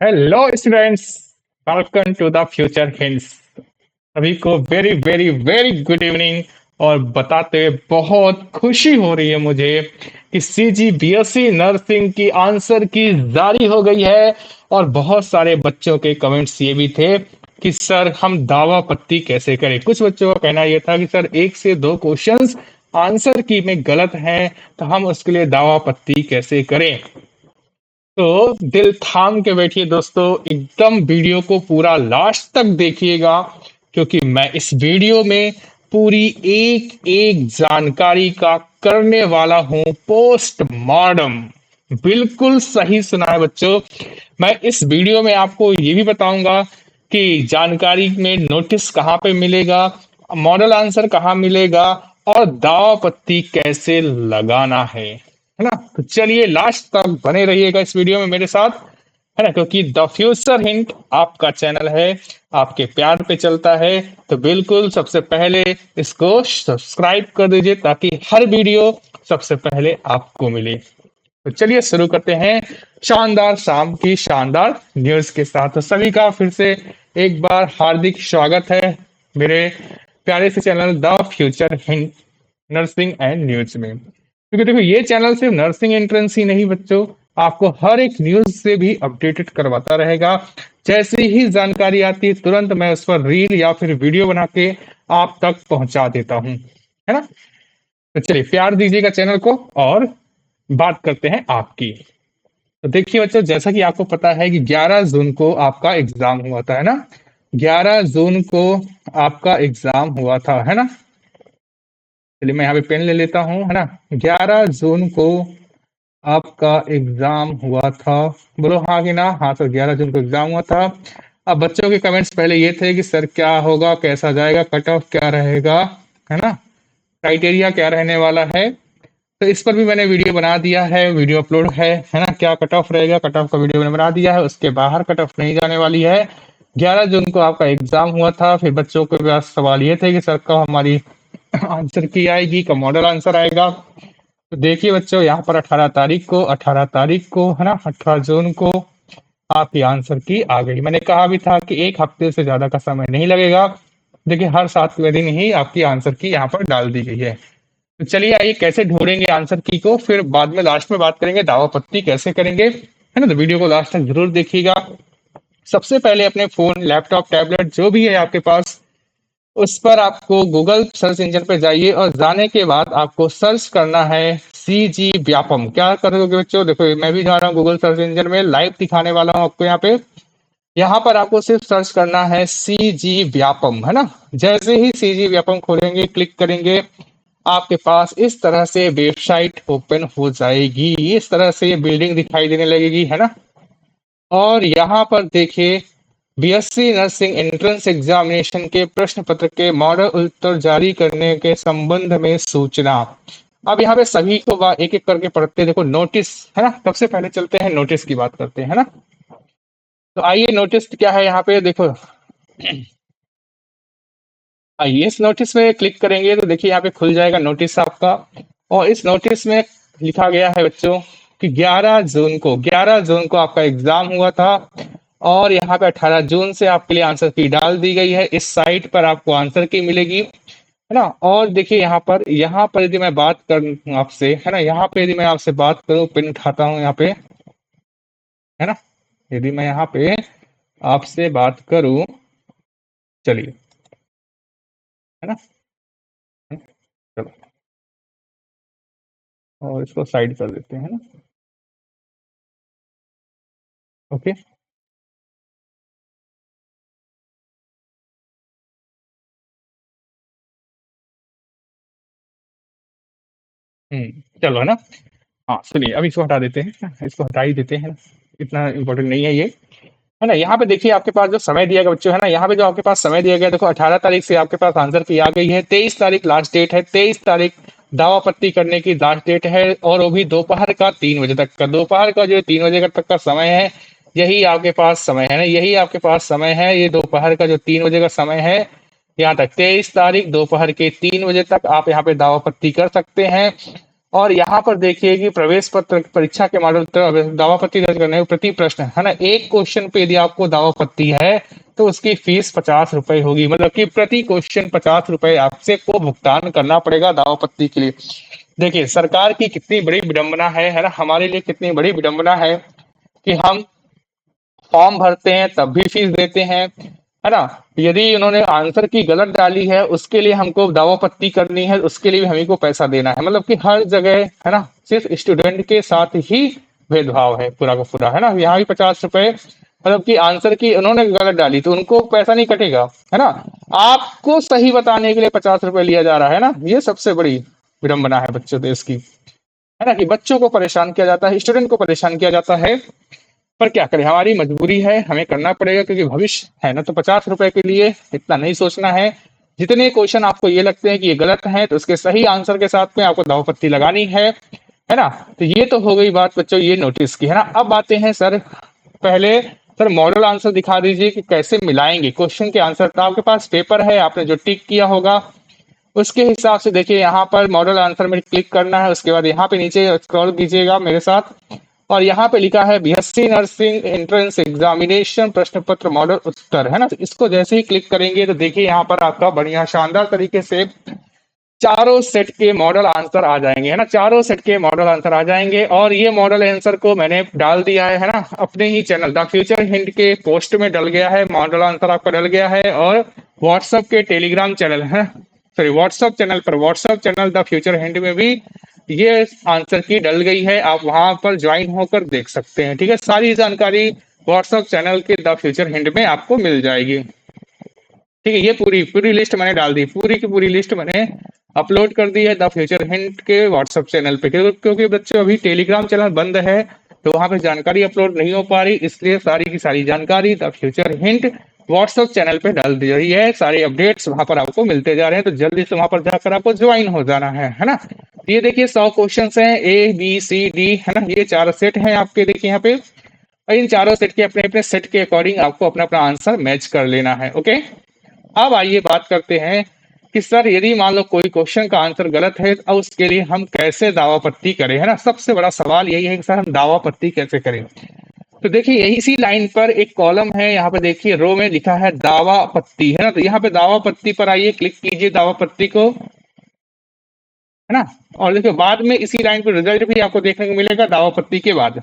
Hello students, welcome to the future hints. सभी को very very very good evening. और बताते हुए बहुत खुशी हो रही है मुझे कि सीजी बीएससी नर्सिंग की आंसर की जारी हो गई है। और बहुत सारे बच्चों के कमेंट्स ये भी थे कि सर हम दावा पत्ती कैसे करें। कुछ बच्चों का कहना यह था कि सर एक से दो क्वेश्चंस आंसर की में गलत हैं, तो हम उसके लिए दावा पत्ती कैसे करें। तो दिल थाम के बैठिए दोस्तों, एकदम वीडियो को पूरा लास्ट तक देखिएगा, क्योंकि मैं इस वीडियो में पूरी एक एक जानकारी का करने वाला हूं पोस्टमार्टम। बिल्कुल सही सुना है बच्चों। मैं इस वीडियो में आपको ये भी बताऊंगा कि जानकारी में नोटिस कहाँ पे मिलेगा, मॉडल आंसर कहाँ मिलेगा, और दावा पत्ती कैसे लगाना है ना। तो चलिए लास्ट तक बने रहिएगा इस वीडियो में मेरे साथ, है ना, क्योंकि द फ्यूचर हिंट आपका चैनल है, आपके प्यार पे चलता है। तो बिल्कुल सबसे पहले इसको सब्सक्राइब कर दीजिए ताकि हर वीडियो सबसे पहले आपको मिले। तो चलिए शुरू करते हैं शानदार शाम की शानदार न्यूज के साथ। तो सभी का फिर से एक बार हार्दिक स्वागत है मेरे प्यारे से channel the future hint nursing and news में। क्योंकि देखो ये चैनल सिर्फ नर्सिंग एंट्रेंस ही नहीं बच्चों, आपको हर एक न्यूज से भी अपडेटेड करवाता रहेगा। जैसे ही जानकारी आती है तुरंत मैं उस पर रील या फिर वीडियो बना के आप तक पहुंचा देता हूं, है ना। तो चलिए प्यार दीजिएगा चैनल को और बात करते हैं आपकी। तो देखिए बच्चों, जैसा कि आपको पता है कि 11 जून को आपका एग्जाम हुआ था, है ना। 11 जून को आपका एग्जाम हुआ था, है ना। चलिए मैं यहाँ पे पेन ले लेता हूँ, है ना। 11 जून को आपका एग्जाम हुआ था। बोलो हाँ कि ना। हाँ सर, 11 जून को एग्जाम हुआ था। अब बच्चों के कमेंट्स पहले ये थे कि सर क्या होगा, कैसा जाएगा, कट ऑफ क्या रहेगा, है ना, क्राइटेरिया क्या रहने वाला है। तो इस पर भी मैंने वीडियो बना दिया है, वीडियो अपलोड है ना। क्या कट ऑफ रहेगा, कट ऑफ का वीडियो मैंने बना दिया है, उसके बाहर कट ऑफ नहीं जाने वाली है। 11 जून को आपका एग्जाम हुआ था। फिर बच्चों के पास सवाल ये थे कि सर कब हमारी आंसर की आएगी, कब मॉडल आंसर आएगा। तो देखिए बच्चों, यहाँ पर 18 तारीख को है ना, 18 जून को आपकी आंसर की आ गई। मैंने कहा भी था कि एक हफ्ते से ज्यादा का समय नहीं लगेगा। देखिए हर 7वें दिन ही आपकी आंसर की यहाँ पर डाल दी गई है। तो चलिए आइए कैसे ढूंढेंगे आंसर की को, फिर बाद में लास्ट में बात करेंगे दावा पत्ती कैसे करेंगे, है ना। तो वीडियो को लास्ट तक जरूर देखिएगा। सबसे पहले अपने फोन, लैपटॉप, टैबलेट जो भी है आपके पास, उस पर आपको गूगल सर्च इंजन पे जाइए और जाने के बाद आपको सर्च करना है सीजी व्यापम। क्या करोगे बच्चों, देखो मैं भी जा रहा हूँ गूगल सर्च इंजन में, लाइव दिखाने वाला हूँ आपको यहाँ पे। यहाँ पर आपको सिर्फ सर्च करना है सीजी व्यापम, है ना। जैसे ही सीजी व्यापम खोलेंगे, क्लिक करेंगे, आपके पास इस तरह से वेबसाइट ओपन हो जाएगी। इस तरह से ये बिल्डिंग दिखाई देने लगेगी, है ना। और यहाँ पर देखिए बीएससी नर्सिंग एंट्रेंस एग्जामिनेशन के प्रश्न पत्र के मॉडल उत्तर जारी करने के संबंध में सूचना। अब यहाँ पे सभी को एक एक करके पढ़ते, देखो नोटिस, है ना। सबसे पहले चलते हैं नोटिस की बात करते हैं, है ना। तो आइए नोटिस क्या है यहाँ पे देखो। आइए इस नोटिस में क्लिक करेंगे तो देखिए यहाँ पे खुल जाएगा नोटिस आपका। और इस नोटिस में लिखा गया है बच्चों कि 11 जून को आपका एग्जाम हुआ था। और यहाँ पे 18 जून से आपके लिए आंसर की डाल दी गई है। इस साइट पर आपको आंसर की मिलेगी, है ना। और देखिए यहाँ पर यदि मैं बात करूँ आपसे, है ना, यहाँ पे यदि मैं आपसे बात करूँ, पेन उठाता हूँ यहाँ पे, है ना। यदि मैं यहाँ पे आपसे बात करूँ, चलिए, है ना, चलो, और इसको साइड कर देते हैं, है ना। ओके। चलो, है ना। हाँ सुनिए, अब इसको हटा देते हैं, इसको हटा ही देते हैं, इतना इम्पोर्टेंट नहीं है ये, है ना। यहाँ पे देखिए आपके पास जो समय दिया गया बच्चों, है ना, यहाँ पे जो आपके पास समय दिया गया, देखो 18 तारीख से आपके पास आंसर की आ गई है। 23 तारीख लास्ट डेट है, 23 तारीख दावा पत्ती करने की लास्ट डेट है। और वो भी दोपहर का 3 बजे तक का, दोपहर का जो 3 बजे तक का समय है, यही आपके पास समय है ना, यही आपके पास समय है। ये दोपहर का जो 3 बजे का समय है, यहाँ तक 23 तारीख दोपहर के 3 बजे तक आप यहाँ पे दावा पत्ती कर सकते हैं। और यहाँ पर देखिए कि प्रवेश पत्र परीक्षा के मॉडल दावापत्ती दर्ज करने प्रति प्रश्न है ना, एक क्वेश्चन पे यदि आपको दावापत्ती है तो उसकी फीस 50 रुपए होगी, मतलब कि प्रति क्वेश्चन 50 रुपए आपसे को भुगतान करना पड़ेगा दावापत्ती के लिए। देखिए सरकार की कितनी बड़ी विडंबना है ना, हमारे लिए कितनी बड़ी विडंबना है कि हम फॉर्म भरते हैं तब भी फीस देते हैं, है ना। यदि उन्होंने आंसर की गलत डाली है उसके लिए हमको दावापत्ती करनी है, उसके लिए भी हमें को पैसा देना है, मतलब कि हर जगह है ना सिर्फ स्टूडेंट के साथ ही भेदभाव है पूरा का पूरा, है ना। यहाँ भी 50 रुपए, मतलब कि आंसर की उन्होंने गलत डाली तो उनको पैसा नहीं कटेगा, है ना। आपको सही बताने के लिए 50 रुपए लिया जा रहा है ना, ये सबसे बड़ी विडंबना है बच्चों देश की, है ना, कि बच्चों को परेशान किया जाता है, स्टूडेंट को परेशान किया जाता है। पर क्या करें, हमारी मजबूरी है, हमें करना पड़ेगा क्योंकि भविष्य है ना। तो 50 रुपए के लिए इतना नहीं सोचना है। जितने क्वेश्चन आपको ये लगते हैं कि ये गलत हैं तो उसके सही आंसर के साथ में आपको दावपत्ती लगानी है ना। तो ये तो हो गई बात बच्चों ये नोटिस की, है ना। अब आते हैं सर, पहले सर मॉडल आंसर दिखा दीजिए कि कैसे मिलाएंगे क्वेश्चन के आंसर। तो आपके पास पेपर है, आपने जो टिक किया होगा उसके हिसाब से देखिए यहाँ पर मॉडल आंसर में क्लिक करना है। उसके बाद यहाँ पे नीचे स्क्रॉल कीजिएगा मेरे साथ, और यहाँ पे लिखा है बीएससी नर्सिंग एंट्रेंस एग्जामिनेशन प्रश्न पत्र मॉडल उत्तर, है ना। तो इसको जैसे ही क्लिक करेंगे तो देखिए यहाँ पर आपका बढ़िया शानदार तरीके से चारों सेट के मॉडल आंसर आ जाएंगे, है ना। चारों सेट के मॉडल आंसर आ जाएंगे और ये मॉडल आंसर को मैंने डाल दिया है ना, अपने ही चैनल द फ्यूचर हिंट के पोस्ट में डल गया है, मॉडल आंसर आपका डल गया है। और व्हाट्सएप के टेलीग्राम चैनल है, सॉरी व्हाट्सएप चैनल पर, WhatsApp channel the future hint में भी ये आंसर की डल गई है, आप वहां पर ज्वाइन होकर देख सकते हैं। ठीक है, सारी जानकारी व्हाट्सएप चैनल के द फ्यूचर हिंट में आपको मिल जाएगी। ठीक है, ये पूरी पूरी लिस्ट मैंने डाल दी, पूरी की पूरी लिस्ट मैंने अपलोड कर दी है द फ्यूचर हिंट के व्हाट्सएप चैनल पे, क्योंकि बच्चों अभी टेलीग्राम चैनल बंद है तो वहां पे जानकारी अपलोड नहीं हो पा रही, इसलिए सारी की सारी जानकारी the future hint WhatsApp channel पे डाल दी रही है। सारे अपडेट्स वहां पर आपको मिलते जा रहे हैं, तो जल्दी से वहां पर जाकर आपको ज्वाइन हो जाना है ना। ये देखिए 100 क्वेश्चन हैं, ए बी सी डी, है ना। ये 4 सेट हैं आपके, देखिए यहाँ पे, और इन चारों सेट के अपने अपने सेट के अकॉर्डिंग आपको अपना अपना आंसर मैच कर लेना है। ओके, अब आइए बात करते हैं कि सर यदि मान लो कोई क्वेश्चन का आंसर गलत है तो उसके लिए हम कैसे दावापत्ती करें, है ना। सबसे बड़ा सवाल यही है कि सर हम दावापत्ती कैसे करें। तो देखिए यही इसी लाइन पर एक कॉलम है, यहाँ पे देखिए रो में लिखा है दावापत्ती, है ना। तो यहाँ पे दावापत्ती पर आइए, क्लिक कीजिए दावापत्ती को, है ना। और देखिए बाद में इसी लाइन पर रिजल्ट भी आपको देखने को मिलेगा दावापत्ती के बाद,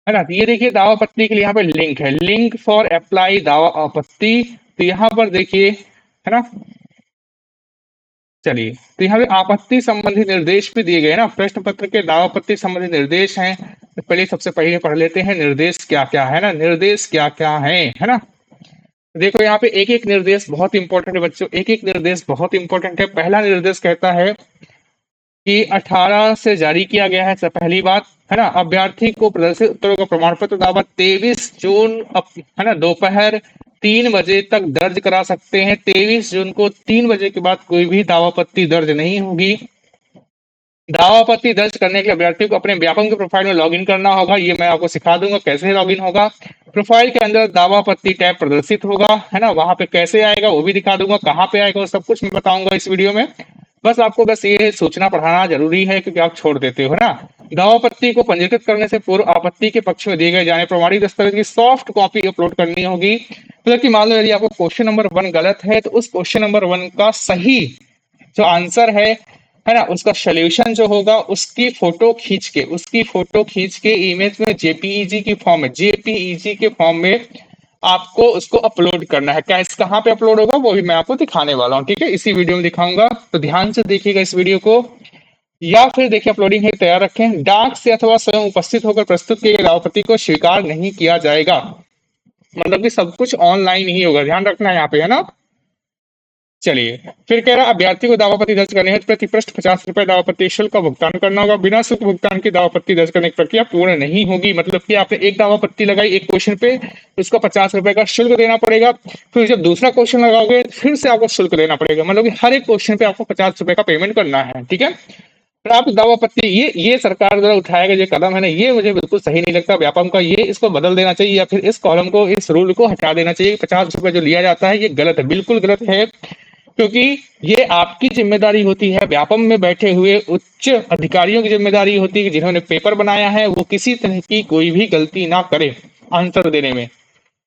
है ना। तो ये देखिए दावापत्ती के लिए यहाँ पे लिंक है, लिंक फॉर अप्लाई दावापत्ती। तो यहाँ पर देखिए, है ना, चलिए, तो यहाँ पे आपत्ति संबंधी निर्देश भी दिए गए हैं ना, प्रश्न पत्र के दावापत्ती संबंधी निर्देश हैं। तो पहले सबसे पहले पढ़ लेते हैं निर्देश क्या क्या है ना, निर्देश क्या क्या है ना। देखो यहाँ पे एक एक निर्देश बहुत इंपॉर्टेंट है बच्चों, एक एक निर्देश बहुत इंपॉर्टेंट है। पहला निर्देश कहता है कि 18 से जारी किया गया है, सब पहली बात, है ना। अभ्यर्थी को प्रदर्शित उत्तरों का प्रमाण पत्र दावा 23 जून है ना दोपहर 3 बजे तक दर्ज करा सकते हैं। 23 जून को 3 बजे के बाद कोई भी दावापत्ती दर्ज नहीं होगी। दावापत्ती दर्ज करने के लिए अभ्यर्थी को अपने व्यापम के प्रोफाइल में लॉगिन करना होगा, ये मैं आपको सिखा दूंगा कैसे लॉगिन होगा। प्रोफाइल के अंदर दावापत्ती टैब प्रदर्शित होगा, है ना, वहां पे कैसे आएगा वो भी दिखा दूंगा, कहाँ पे आएगा वो सब कुछ मैं बताऊंगा इस वीडियो में। बस आपको बस ये सूचना पढ़ाना जरूरी है क्योंकि आप छोड़ देते हो, है ना। दावापत्ती को पंजीकृत करने से पूर्व आपत्ति के पक्ष में दिए गए जाने प्रमाणित दस्तावेज की सॉफ्ट कॉपी अपलोड करनी होगी। मतलब कि मान लो यदि आपको क्वेश्चन नंबर 1 गलत है तो उस क्वेश्चन नंबर 1 का सही जो आंसर है ना, उसका सोल्यूशन जो होगा उसकी फोटो खींच के, उसकी फोटो खींच के इमेज में जेपीईजी की फॉर्म में, जेपीईजी के फॉर्म में आपको उसको अपलोड करना है। क्या कहाँ पे अपलोड होगा वो भी मैं आपको दिखाने वाला हूँ, ठीक है, इसी वीडियो में दिखाऊंगा, तो ध्यान से देखिएगा इस वीडियो को। या फिर देखिए अपलोडिंग है तैयार रखें, डाक से अथवा स्वयं उपस्थित होकर प्रस्तुत किए गए दावापत्ती को स्वीकार नहीं किया जाएगा। मतलब कि सब कुछ ऑनलाइन ही होगा, ध्यान रखना है यहाँ पे, है ना। चलिए फिर कह रहा है अभ्यर्थी को दावापत्ती दर्ज करने हेतु प्रति पृष्ठ 50 रुपए दावापत्ती शुल्क का भुगतान करना होगा। बिना शुल्क भुगतान की दावापत्ती दर्ज करने की प्रक्रिया पूर्ण नहीं होगी। मतलब कि आपने एक दावापत्ती लगाई एक क्वेश्चन पे, उसका 50 रुपए का शुल्क देना पड़ेगा। फिर जब दूसरा क्वेश्चन लगाओगे फिर से आपको शुल्क देना पड़ेगा, मतलब कि हर एक क्वेश्चन पे आपको 50 रुपए का पेमेंट करना है, ठीक है। प्राप्त दावापत्ती, ये सरकार द्वारा उठाया गया जो कदम है ना, ये मुझे बिल्कुल सही नहीं लगता व्यापम का। ये इसको बदल देना चाहिए या फिर इस कॉलम को, इस रूल को हटा देना चाहिए। 50 रुपए जो लिया जाता है ये गलत है, बिल्कुल गलत है। क्योंकि ये आपकी जिम्मेदारी होती है, व्यापम में बैठे हुए उच्च अधिकारियों की जिम्मेदारी होती है कि जिन्होंने पेपर बनाया है वो किसी तरह की कोई भी गलती ना करे आंसर देने में, है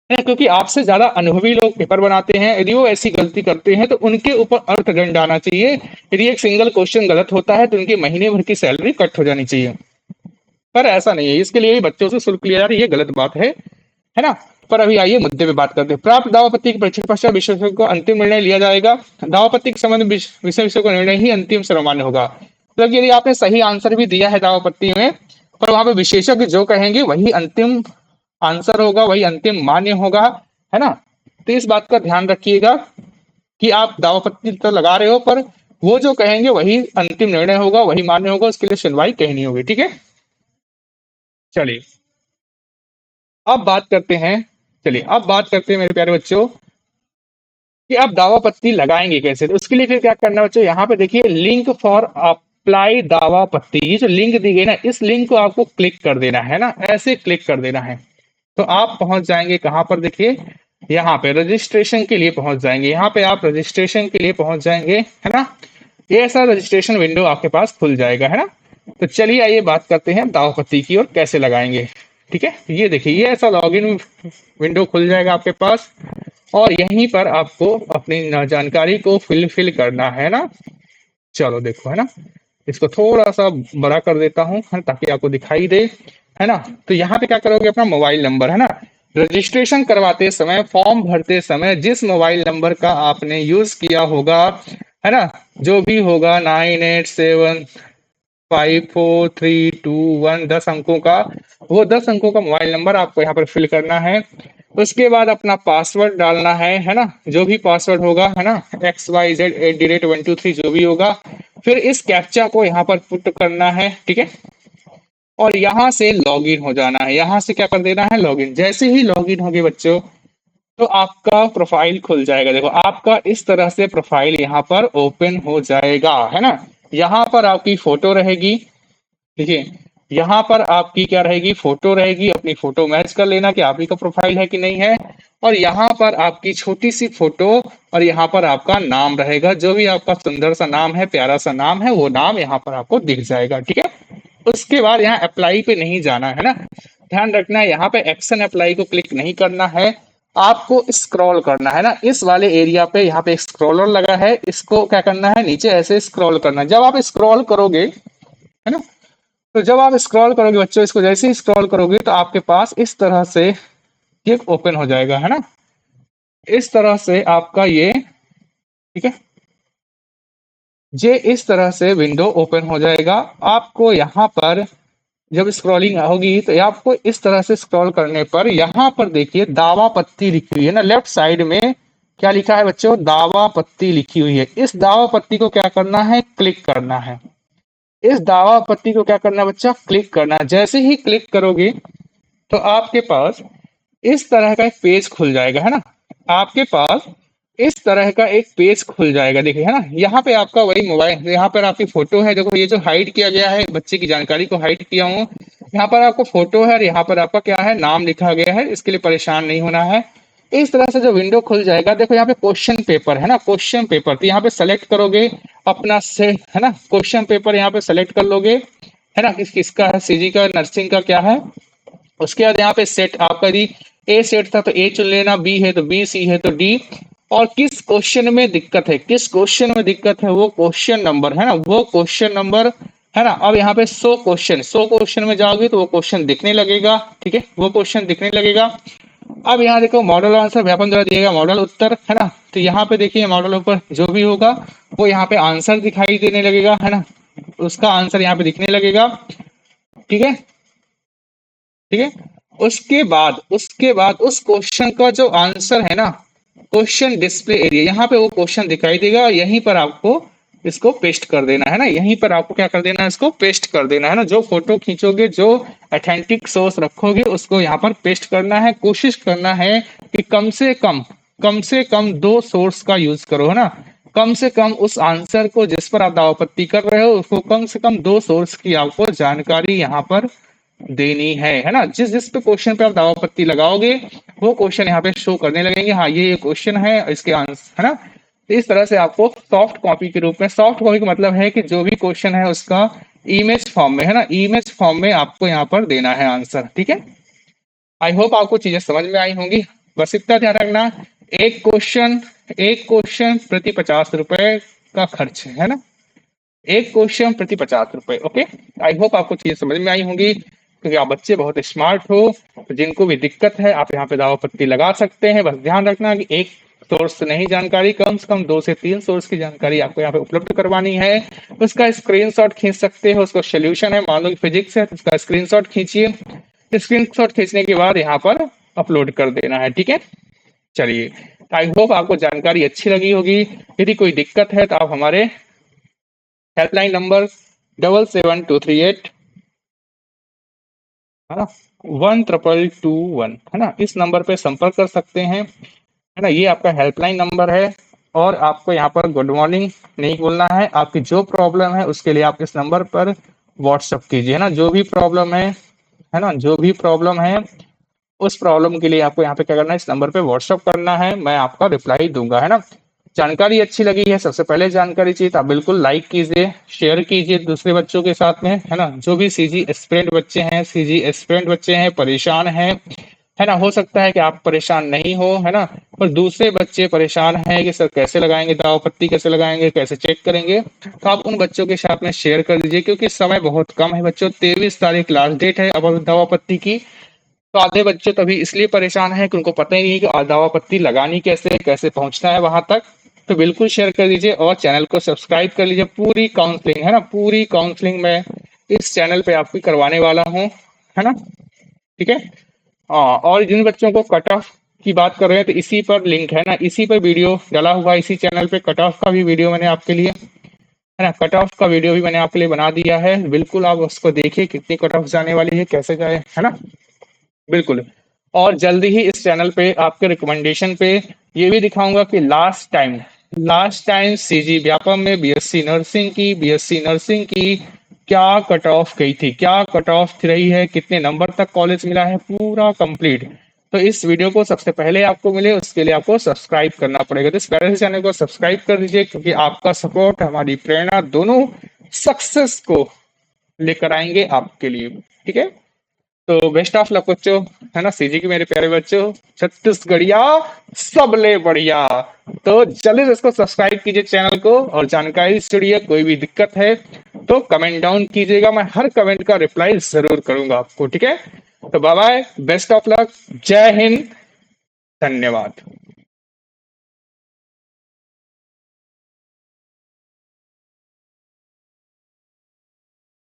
ना? क्योंकि आपसे ज्यादा अनुभवी लोग पेपर बनाते हैं, यदि वो ऐसी गलती करते हैं तो उनके ऊपर अर्थदंड आना चाहिए। यदि एक सिंगल क्वेश्चन गलत होता है तो उनके महीने भर की सैलरी कट हो जानी चाहिए, पर ऐसा नहीं है। इसके लिए भी बच्चों से शुल्क लिया जा रहा है, ये गलत बात है ना? पर अभी आइए मुद्दे पे बात करते हैं। प्राप्त दावापत्ति की परीक्षा के पश्चात विषय को अंतिम निर्णय लिया जाएगा। दावापत्ति के संबंध में विषय को निर्णय ही अंतिम सर्वमान्य होगा। मतलब यदि आपने सही आंसर भी दिया है दावापत्ति में, पर वहां पे विशेषज्ञ जो कहेंगे वही अंतिम आंसर होगा, वही अंतिम मान्य होगा, है ना? तो इस बात का ध्यान रखिएगा कि आप दावापत्ति तो लगा रहे हो, पर वो जो कहेंगे वही अंतिम निर्णय होगा, वही मान्य होगा, उसके लिए सुनवाई कहनी होगी। ठीक है, चलिए अब बात करते हैं। चलिए अब बात करते हैं मेरे प्यारे बच्चों कि आप दावापत्ती लगाएंगे कैसे। तो उसके लिए फिर क्या करना है बच्चों, यहाँ पे देखिए लिंक फॉर अप्लाई दावापत्ती, ये जो लिंक दी गई ना, इस लिंक को आपको क्लिक कर देना है ना, ऐसे क्लिक कर देना है। तो आप पहुंच जाएंगे कहां पर, देखिए यहाँ पे रजिस्ट्रेशन के लिए पहुंच जाएंगे। यहाँ पे आप रजिस्ट्रेशन के लिए पहुंच जाएंगे, है ना? ये ऐसा रजिस्ट्रेशन विंडो आपके पास खुल जाएगा, है ना? तो चलिए आइए बात करते हैं दावापत्ती की और कैसे लगाएंगे। ठीक है, ये देखिए ये ऐसा लॉगिन विंडो खुल जाएगा आपके पास, और यहीं पर आपको अपनी जानकारी को फिल करना है ना। चलो देखो, है ना, इसको थोड़ा सा बड़ा कर देता हूँ ताकि आपको दिखाई दे, है ना? तो यहाँ पे क्या करोगे, अपना मोबाइल नंबर, है ना, रजिस्ट्रेशन करवाते समय, फॉर्म भरते समय जिस मोबाइल नंबर का आपने यूज किया होगा, है ना, जो भी होगा 98754321, 10 अंकों का, वो 10 अंकों का मोबाइल नंबर आपको यहाँ पर फिल करना है। उसके बाद अपना पासवर्ड डालना है ना, जो भी पासवर्ड होगा, है ना, XYZ@123 जो भी होगा। फिर इस कैप्चा को यहाँ पर पुट करना है, ठीक है, और यहाँ से लॉगिन हो जाना है। यहाँ से क्या कर देना है, लॉगिन। जैसे ही लॉगिन होगे बच्चों, तो आपका प्रोफाइल खुल जाएगा। देखो आपका इस तरह से प्रोफाइल यहाँ पर ओपन हो जाएगा, है ना? यहाँ पर आपकी फोटो रहेगी, देखिए यहाँ पर आपकी क्या रहेगी, फोटो रहेगी। अपनी फोटो मैच कर लेना कि आप ही का प्रोफाइल है कि नहीं है। और यहाँ पर आपकी छोटी सी फोटो, और यहाँ पर आपका नाम रहेगा, जो भी आपका सुंदर सा नाम है, प्यारा सा नाम है, वो नाम यहाँ पर आपको दिख जाएगा। ठीक है, उसके बाद यहाँ अप्लाई पे नहीं जाना है ना, ध्यान रखना है, यहाँ पे एक्शन अप्लाई को क्लिक नहीं करना है, आपको स्क्रॉल करना है ना, इस वाले एरिया पे यहाँ पे एक स्क्रॉलर लगा है, इसको क्या करना है, नीचे ऐसे स्क्रॉल करना है। जब आप स्क्रॉल करोगे, है ना, तो जब आप स्क्रॉल करोगे बच्चों, इसको जैसे ही स्क्रॉल करोगे तो आपके पास इस तरह से ये ओपन हो जाएगा, है ना, इस तरह से आपका ये, ठीक है, ये इस तरह से विंडो ओपन हो जाएगा। आपको यहाँ पर जब स्क्रॉलिंग होगी तो आपको इस तरह से स्क्रॉल करने पर यहाँ पर देखिए दावा पत्ती लिखी हुई है ना, लेफ्ट साइड में क्या लिखा है बच्चों, दावा पत्ती लिखी हुई है। इस दावा पत्ती को क्या करना है, क्लिक करना है। इस दावा पत्ती को क्या करना है बच्चा, क्लिक करना है। जैसे ही क्लिक करोगे तो आपके पास इस तरह का एक पेज खुल जाएगा, है ना, आपके पास इस तरह का एक पेज खुल जाएगा, देखिए, है ना। यहाँ पे आपका वही मोबाइल, यहाँ पर आपकी फोटो है, देखो ये जो हाइड किया गया है, बच्चे की जानकारी को हाइड किया हूँ। यहाँ पर आपको फोटो है और यहाँ पर आपका क्या है, नाम लिखा गया है, इसके लिए परेशान नहीं होना है। इस तरह से जो विंडो खुल जाएगा, देखो यहाँ पे क्वेश्चन पेपर है ना, क्वेश्चन पेपर, तो यहाँ पे सेलेक्ट करोगे अपना से, है ना, क्वेश्चन पेपर यहाँ पे सेलेक्ट कर लोगे, है ना, किसका है, सीजी का, नर्सिंग का क्या है। उसके बाद यहाँ पे सेट आपका यदि ए सेट था तो ए चुन लेना, बी है तो बी, सी है तो डी। और किस क्वेश्चन में दिक्कत है, किस क्वेश्चन में दिक्कत है, वो क्वेश्चन नंबर, है ना, वो क्वेश्चन नंबर, है ना। अब यहाँ पे 100 क्वेश्चन में जाओगे तो वो क्वेश्चन दिखने लगेगा, ठीक है, वो क्वेश्चन दिखने लगेगा। अब यहाँ देखो मॉडल आंसर व्यापन द्वारा दिया गया मॉडल उत्तर, है ना, तो यहाँ पे देखिए मॉडल ऊपर जो भी होगा वो यहाँ पे आंसर दिखाई देने लगेगा, है ना, उसका आंसर यहाँ पे दिखने लगेगा, ठीक है, ठीक है। उसके बाद उस क्वेश्चन का जो आंसर है ना, क्वेश्चन डिस्प्ले एरिया, यहाँ पे वो क्वेश्चन दिखाई देगा, यहीं पर आपको इसको पेस्ट कर देना है ना, यहीं पर आपको क्या कर देना है, इसको पेस्ट कर देना है ना। जो फोटो खींचोगे, जो ऑथेंटिक सोर्स रखोगे, उसको यहाँ पर पेस्ट करना है। कोशिश करना है कि कम से कम 2 सोर्स का यूज करो, है ना, कम से कम उस आंसर को जिस पर आप दावापत्ती कर रहे हो, उसको कम से कम 2 सोर्स की आपको जानकारी यहाँ पर देनी है ना। जिस जिस पे क्वेश्चन पे आप दावापत्ती लगाओगे वो क्वेश्चन यहाँ पे शो करने लगेंगे, हाँ ये क्वेश्चन है, इसके आंसर, है ना, तो इस तरह से आपको सॉफ्ट कॉपी के रूप में, सॉफ्ट कॉपी का मतलब है कि जो भी क्वेश्चन है उसका इमेज फॉर्म में, है ना, इमेज फॉर्म में आपको यहाँ पर देना है आंसर। ठीक है, आई होप आपको चीजें समझ में आई होंगी। बस इतना ध्यान रखना, एक क्वेश्चन, एक क्वेश्चन प्रति 50 रुपए का खर्च है ना, एक क्वेश्चन प्रति 50 रुपए। ओके, आई होप आपको चीजें समझ में आई होंगी, क्योंकि आप बच्चे बहुत स्मार्ट हो। तो जिनको भी दिक्कत है आप यहाँ पे दावा पत्ती लगा सकते हैं। बस ध्यान रखना कि एक सोर्स से नहीं जानकारी, कम से कम 2 से 3 सोर्स की जानकारी आपको यहाँ पे उपलब्ध करवानी है। उसका स्क्रीनशॉट खींच सकते हो, उसको सोल्यूशन है, मान लो कि फिजिक्स है तो उसका स्क्रीनशॉट खींचिए, स्क्रीनशॉट खींचने के बाद यहाँ पर अपलोड कर देना है। ठीक है, चलिए, आई होप आपको जानकारी अच्छी लगी होगी। यदि कोई दिक्कत है तो आप हमारे हेल्पलाइन नंबर 77238, है ना, 12221, है ना, इस नंबर पे संपर्क कर सकते हैं, है ना। ये आपका हेल्पलाइन नंबर है। और आपको यहाँ पर गुड मॉर्निंग नहीं बोलना है, आपकी जो प्रॉब्लम है उसके लिए आप इस नंबर पर व्हाट्सअप कीजिए, है ना, जो भी प्रॉब्लम है ना, जो भी प्रॉब्लम है उस प्रॉब्लम के लिए आपको यहाँ पे क्या करना है, इस नंबर पे व्हाट्सअप करना है, मैं आपका रिप्लाई दूंगा, है ना। जानकारी अच्छी लगी है, सबसे पहले जानकारी चाहिए तो आप बिल्कुल लाइक कीजिए, शेयर कीजिए दूसरे बच्चों के साथ में, है ना। जो भी सीजी एस्पिरेंट बच्चे हैं, सीजी एस्पिरेंट बच्चे हैं, परेशान हैं, है ना, हो सकता है कि आप परेशान नहीं हो, है ना, पर दूसरे बच्चे परेशान हैं कि सर कैसे लगाएंगे दाव पत्ती, कैसे लगाएंगे, कैसे चेक करेंगे, तो आप उन बच्चों के साथ में शेयर कर दीजिए, क्योंकि समय बहुत कम है बच्चों, 23 तारीख लास्ट डेट है अब दावा पत्ती की। तो आधे बच्चे तो अभी इसलिए परेशान हैं कि उनको पता ही नहीं है कि दावा पत्ती लगानी कैसे, कैसे पहुंचना है वहां तक। तो बिल्कुल शेयर कर दीजिए और चैनल को सब्सक्राइब कर लीजिए। पूरी काउंसलिंग, है ना, पूरी काउंसलिंग मैं इस चैनल पे आपकी करवाने वाला हूँ, है ना। ठीक है, हाँ, और जिन बच्चों को कट ऑफ की बात कर रहे हैं तो इसी पर लिंक है ना, इसी पर वीडियो डला हुआ है, इसी चैनल पे कट ऑफ का भी वीडियो मैंने आपके लिए, है ना, कट ऑफ का वीडियो भी मैंने आपके लिए बना दिया है। बिल्कुल आप उसको देखिए कितनी कट ऑफ जाने वाली है, कैसे जाए, है ना, बिल्कुल। और जल्दी ही इस चैनल पे आपके रिकमेंडेशन पे ये भी दिखाऊंगा कि लास्ट टाइम सीजी व्यापम में बीएससी नर्सिंग की क्या कट ऑफ गई थी, क्या कट ऑफ रही है, कितने नंबर तक कॉलेज मिला है, पूरा कंप्लीट। तो इस वीडियो को सबसे पहले आपको मिले उसके लिए आपको सब्सक्राइब करना पड़ेगा। तो इस प्यारे से चैनल को सब्सक्राइब कर दीजिए, क्योंकि आपका सपोर्ट, हमारी प्रेरणा दोनों सक्सेस को लेकर आएंगे आपके लिए। ठीक है, तो बेस्ट ऑफ लक बच्चों, है ना, सीजी के मेरे प्यारे बच्चों, छत्तीसगढ़िया सबले बढ़िया। तो जल्दी से इसको सब्सक्राइब कीजिए चैनल को, और जानकारी से जुड़िए। कोई भी दिक्कत है तो कमेंट डाउन कीजिएगा, मैं हर कमेंट का रिप्लाई जरूर करूंगा आपको। ठीक है, तो bye bye, best of luck, जय हिंद, धन्यवाद।